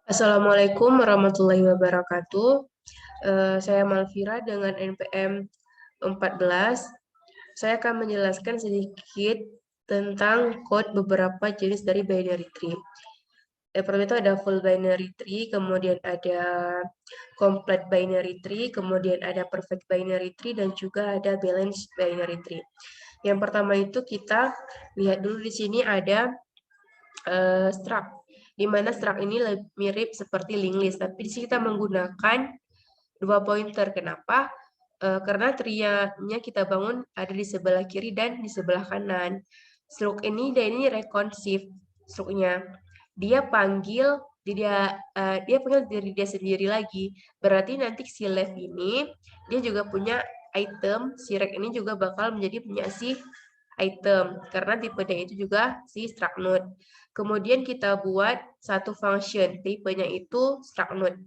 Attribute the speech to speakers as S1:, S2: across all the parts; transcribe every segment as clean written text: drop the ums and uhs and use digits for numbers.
S1: Assalamualaikum warahmatullahi wabarakatuh. Saya Malvira dengan NPM 14. Saya akan menjelaskan sedikit tentang beberapa jenis dari binary tree. Pertama itu ada full binary tree, kemudian ada complete binary tree, kemudian ada perfect binary tree, dan juga ada balanced binary tree. Yang pertama itu kita lihat dulu di sini ada struct, di mana struct ini mirip seperti linked list, tapi di sini kita menggunakan 2 pointer. Kenapa? Karena tree-nya kita bangun ada di sebelah kiri dan di sebelah kanan. Struct ini recursive struknya. Dia panggil diri dia sendiri lagi. Berarti nanti si left ini dia juga punya item, si rect ini juga bakal menjadi punya si item karena tipenya itu juga si struct node. Kemudian kita buat satu function, tipenya itu struct node.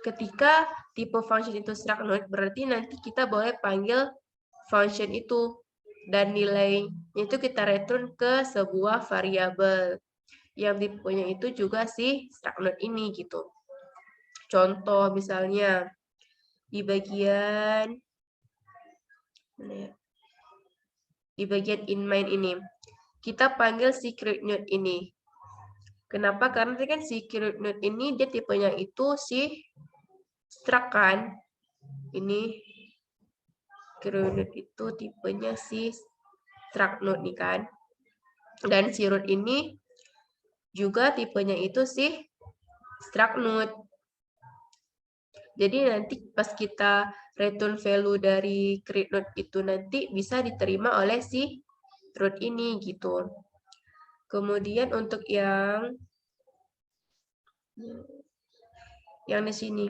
S1: Ketika tipe function itu struct node, berarti nanti kita boleh panggil function itu dan nilainya itu kita return ke sebuah variabel yang tipenya itu juga si struct node ini gitu. Contoh misalnya di bagian in main ini kita panggil si create node ini. Kenapa? Karena kan si create node ini dia tipenya itu si struct kan. Ini create node itu tipenya si struct node nih kan. Dan si root ini juga tipenya itu si struct node. Jadi nanti pas kita return value dari create node itu nanti bisa diterima oleh si root ini gitu. Kemudian untuk yang di sini.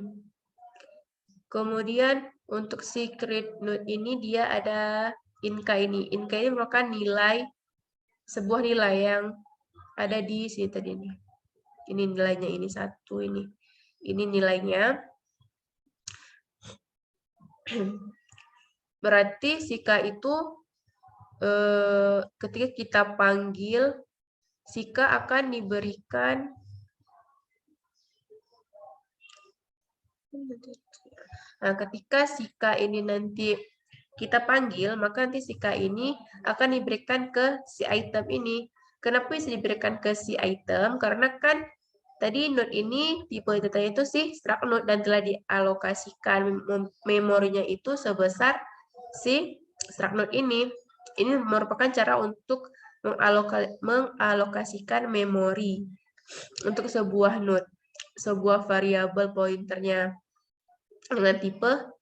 S1: Kemudian untuk si create node ini dia ada inka ini. Inka ini merupakan sebuah nilai yang ada di sini tadi ini. Ini nilainya ini satu ini. Ini nilainya. Berarti si K itu ketika kita panggil si K akan diberikan ketika si K ini nanti kita panggil, maka nanti si K ini akan diberikan ke si item ini. Kenapa bisa diberikan ke si item? Karena kan tadi node ini tipe datanya itu si struct node dan telah dialokasikan memorinya itu sebesar si struct node ini. Ini merupakan cara untuk mengalokasikan memori untuk sebuah node, sebuah variabel pointernya dengan tipe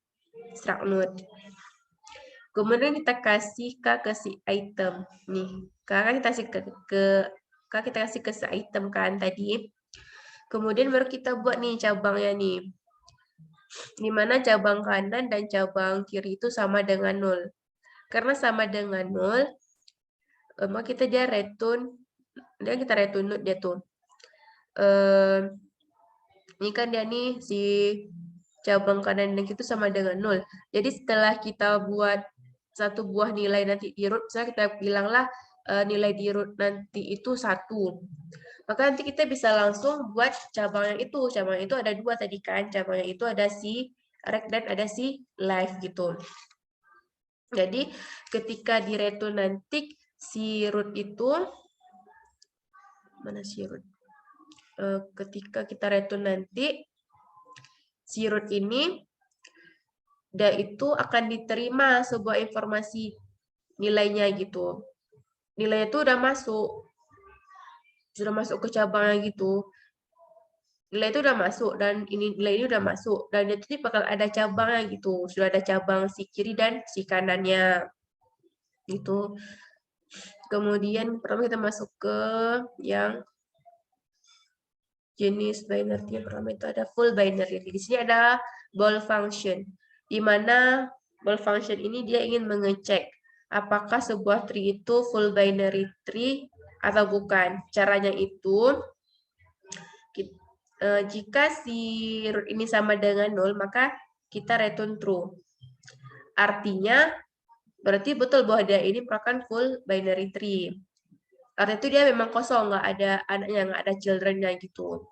S1: struct node. Kemudian kita kasih ke si item nih. Karena kita kasih ke si item kan tadi. Kemudian baru kita buat nih cabangnya nih. Dimana cabang kanan dan cabang kiri itu sama dengan 0. Karena sama dengan 0, maka kita return node dia tuh. Ini kan dia nih si cabang kanan dan kiri itu sama dengan 0. Jadi setelah kita buat satu buah nilai nanti di root, misalnya kita bilanglah nilai di root nanti itu 1. Maka nanti kita bisa langsung buat cabang yang itu. Cabang itu ada 2 tadi kan. Cabangnya itu ada si rect dan ada si live gitu. Jadi ketika di return nanti si root itu mana si root? Ketika kita return nanti si root ini dia itu akan diterima sebuah informasi nilainya gitu. Nilainya itu udah masuk ke cabangnya gitu. Nilai itu udah masuk dan nilai ini udah masuk dan itu bakal ada cabangnya gitu. Sudah ada cabang si kiri dan si kanannya gitu. Kemudian pertama kita masuk ke yang jenis binary. Yang pertama itu ada full binary. Di sini ada ball function, di mana ball function ini dia ingin mengecek apakah sebuah tree itu full binary tree atau bukan. Caranya itu jika si root ini sama dengan 0, maka kita return true. Artinya berarti betul bahwa dia ini merupakan full binary tree. Artinya itu dia memang kosong, nggak ada anaknya, nggak ada children-nya gitu.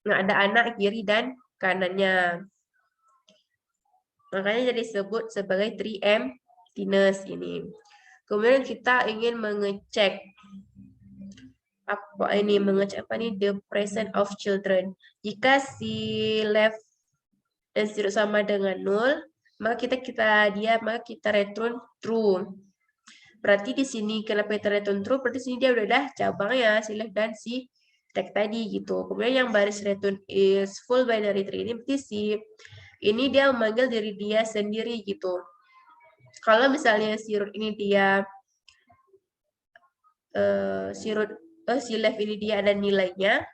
S1: Nah, ada anak kiri dan kanannya. Makanya jadi disebut sebagai 3 emptiness ini. Kemudian kita ingin mengecek apa ini, mengecek apa nih, the presence of children. Jika si left dan zero sama dengan 0, maka kita return true. Berarti di sini kenapa kita return true? Berarti sini dia udah ada cabangnya si left dan si right tadi gitu. Kemudian yang baris return is full binary tree ini berarti si ini dia memanggil diri dia sendiri gitu. Kalau misalnya si root ini dia si left ini dia ada nilainya,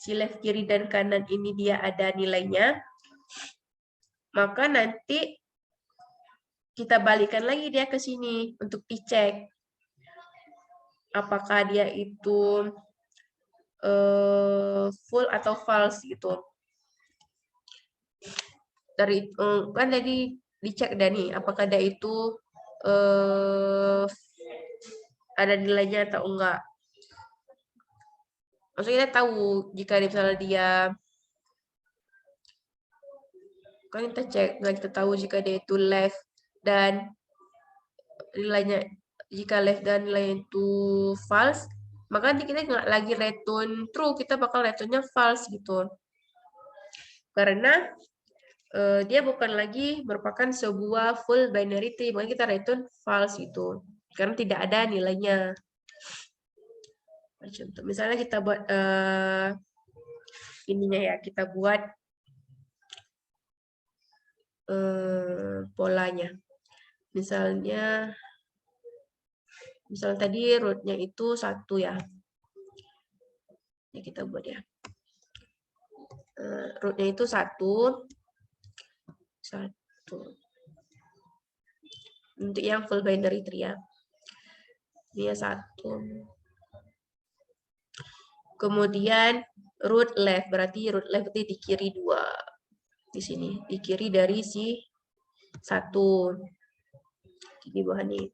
S1: si left kiri dan kanan ini dia ada nilainya, maka nanti kita balikan lagi dia ke sini untuk dicek apakah dia itu full atau false gitu. Dari kan tadi dicek dan nih apakah dia itu ada nilainya atau enggak. Maksudnya kita tahu jika misalnya dia kan kita cek, kita tahu jika dia itu left dan nilainya, jika left dan nilainya itu false, maka nanti kita nggak lagi return true, kita bakal returnnya false gitu. Karena dia bukan lagi merupakan sebuah full binary tree, makanya kita return false gitu. Karena tidak ada nilainya. Contoh, misalnya kita buat ininya ya, kita buat polanya. Misalnya tadi rootnya itu 1 ya. Ya kita buat ya. Rootnya itu 1. Untuk yang full binary tree ya. Ini ya 1. Kemudian root left, berarti root left itu di kiri 2. Di sini, di kiri dari si 1. Di bawah nih.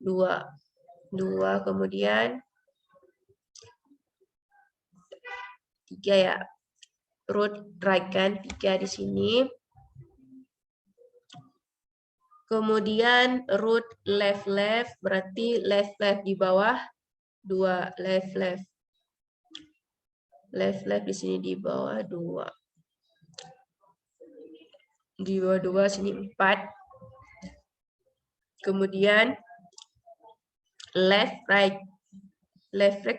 S1: 2. Kemudian 3 ya. Root right kan 3 di sini. Kemudian root left berarti left di bawah 2, left di sini di bawah 2. Di bawah 2 sini 4. Kemudian left right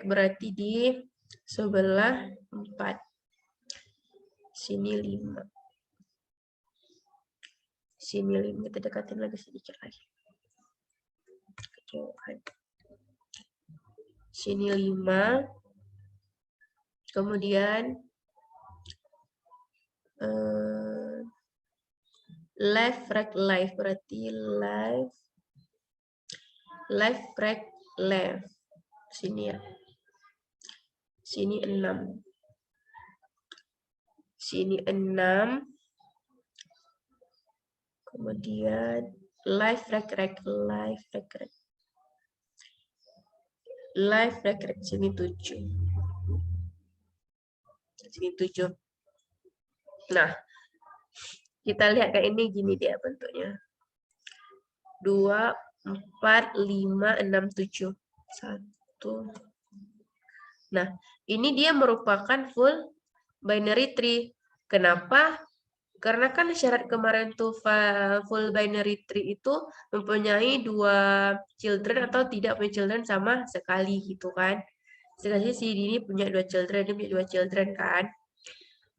S1: berarti di sebelah 4. Sini 5. Sini 5, kita dekatin lagi sedikit lagi. Kejauhan. Sini 5. Kemudian left right berarti left right left. Sini ya. Sini 6. Sini 6. Kemudian left right sini 7. Sini 7. Nah, kita lihat kayak ini gini dia bentuknya. 2, 4, 5, 6, 7. 1. Nah, ini dia merupakan full binary tree. Kenapa? Karena kan syarat kemarin tuh full binary tree itu mempunyai 2 children atau tidak punya children sama sekali gitu kan. Sekali si ini punya 2 children, dia punya 2 children kan.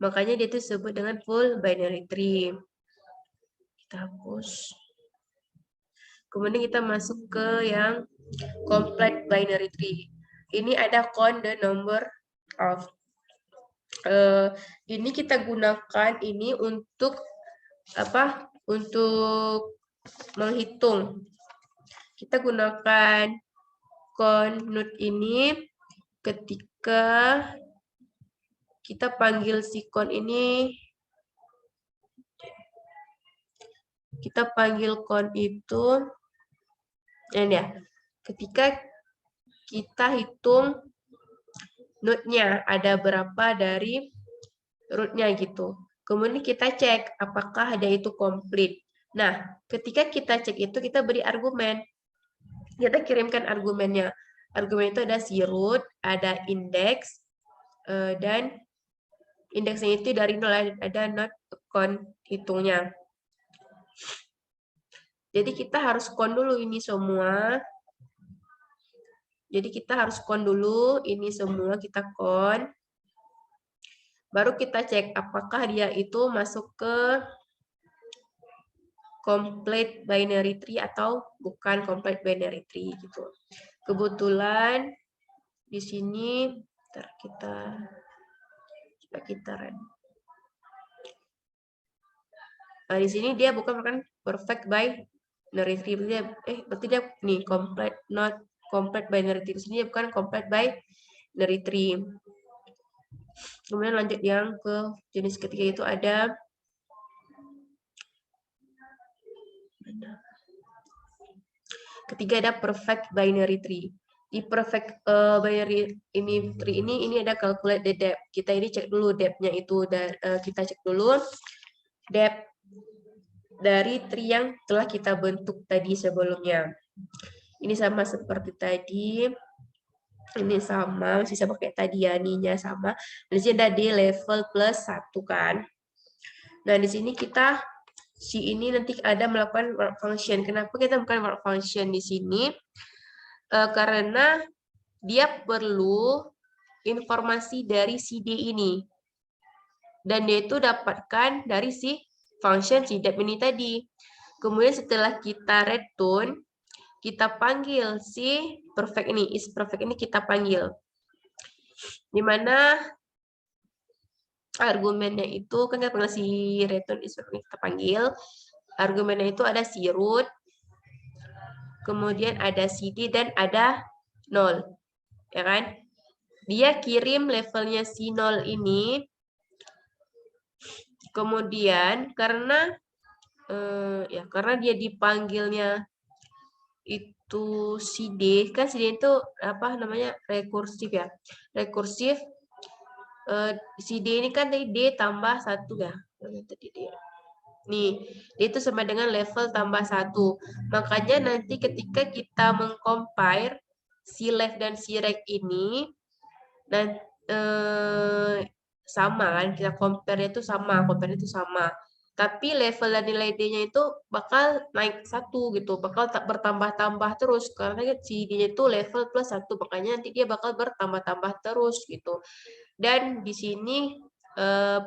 S1: Makanya dia itu disebut dengan full binary tree. Kita hapus. Kemudian kita masuk ke yang complete binary tree. Ini ada count the number of. Ini kita gunakan ini untuk apa? Untuk menghitung. Kita gunakan count node ini ketika kita panggil si count ini. Kita panggil count itu ini ya. Ketika kita hitung node-nya, ada berapa dari root-nya gitu. Kemudian kita cek apakah dia itu komplit. Nah, ketika kita cek itu kita beri argumen. Kita kirimkan argumennya. Argumen itu ada si root, ada indeks, dan indeksnya itu dari nol, ada not count hitungnya. Jadi kita harus count dulu ini semua. Jadi kita harus count dulu ini semua, kita count. Baru kita cek apakah dia itu masuk ke complete binary tree atau bukan complete binary tree gitu. Kebetulan di sini ntar kita run. Nah, di sini dia bukan perfect binary tree, berarti dia nih complete not complete binary tree. Di sini dia bukan complete binary tree. Kemudian lanjut yang ke jenis ketiga itu ada perfect binary tree. Di perfect binary tree ini ada calculate the depth. Kita ini cek dulu depth-nya itu, kita cek dulu depth dari tree yang telah kita bentuk tadi sebelumnya. Ini sama seperti tadi. Ini sama, masih sama kayak tadi ya, ininya sama. Di sini ada di level plus 1 kan. Nah, di sini kita si ini nanti ada melakukan work function. Kenapa kita bukan work function di sini? Karena dia perlu informasi dari si D ini. Dan dia itu dapatkan dari si function si depth ini tadi. Kemudian setelah kita return, kita panggil si perfect ini, is perfect ini kita panggil. Dimana argumennya itu, kan kita panggil si return is perfect ini kita panggil. Argumennya itu ada si root, kemudian ada cd, dan ada 0. Ya kan? Dia kirim levelnya si 0 ini, kemudian karena dia dipanggilnya itu si D, kan si D itu apa namanya, rekursif ya, rekursif. Si D ini kan tadi D tambah 1 ya, tadi D. Nih, dia itu sama dengan level tambah 1. Makanya nanti ketika kita mengcompare si left dan si right ini, dan sama kan, kita compare itu sama, tapi level dan nilai D-nya itu bakal naik 1 gitu, bakal bertambah-tambah terus, karena si D-nya itu level plus 1, makanya nanti dia bakal bertambah-tambah terus gitu. Dan di sini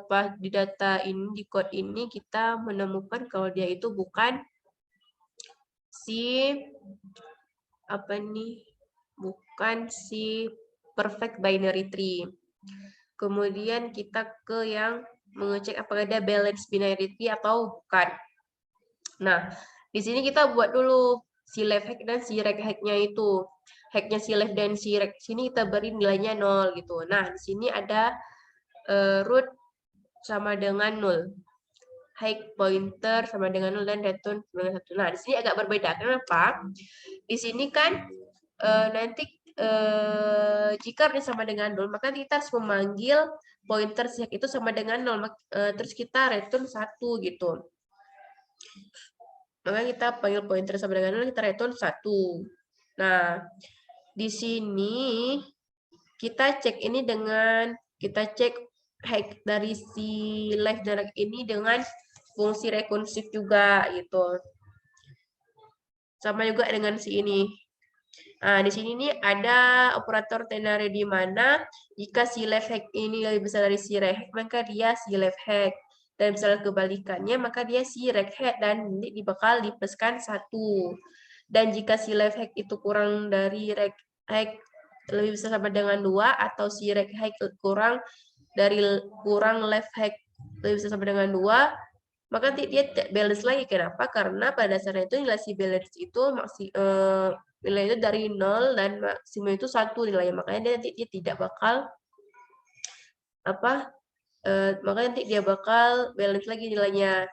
S1: pas di data ini, di code ini kita menemukan kalau dia itu bukan si bukan si perfect binary tree. Kemudian kita ke yang mengecek apakah ada balance binary tree atau bukan. Nah, di sini kita buat dulu si left hack dan si right hack-nya itu. Hack-nya si left dan si right sini kita beri nilainya 0 gitu. Nah, di sini ada root sama dengan 0. High pointer sama dengan 0 dan return sama dengan 1. Nah, di sini agak berbeda. Kenapa? Di sini kan nanti jika ini sama dengan 0, maka kita harus memanggil pointer siak itu sama dengan 0, terus kita return 1 gitu. Maka kita panggil pointer sama dengan 0, kita return 1. Nah, di sini kita cek ini dengan, kita cek hack dari si left dan right ini dengan fungsi rekursif juga gitu. Sama juga dengan si ini. Nah, di sini nih ada operator ternary di mana jika si left hack ini lebih besar dari si right hack, maka dia si left hack. Dan misalnya kebalikannya, maka dia si right hack dan bakal dipluskan 1. Dan jika si left hack itu kurang dari right hack lebih besar sama dengan 2, atau si right hack kurang left hack lebih besar sama dengan 2, maka nanti dia balance lagi. Kenapa? Karena pada dasarnya itu nilai si balance itu nilai itu dari 0 dan maksimum itu 1 nilainya. Makanya dia tidak bakal makanya nanti dia bakal balance lagi nilainya.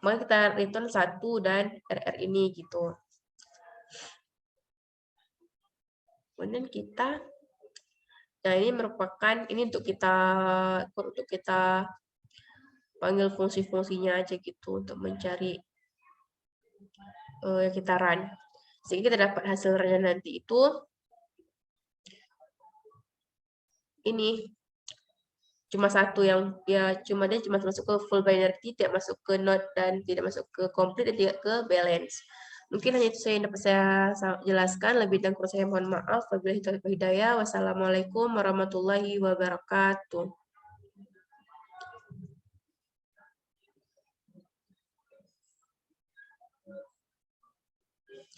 S1: Makanya kita return 1 dan RR ini gitu. Kemudian kita Nah, ini merupakan untuk kita panggil fungsi-fungsinya aja gitu untuk mencari yang kita run. Sehingga kita dapat hasil runnya nanti itu ini cuma satu yang dia cuma masuk ke full binary, tidak masuk ke not dan tidak masuk ke complete dan tidak ke balance. Mungkin hanya itu saja yang dapat saya jelaskan. Lebih dan kurang saya mohon maaf. Wabillahi taufiq wal hidayah. Wassalamualaikum warahmatullahi wabarakatuh.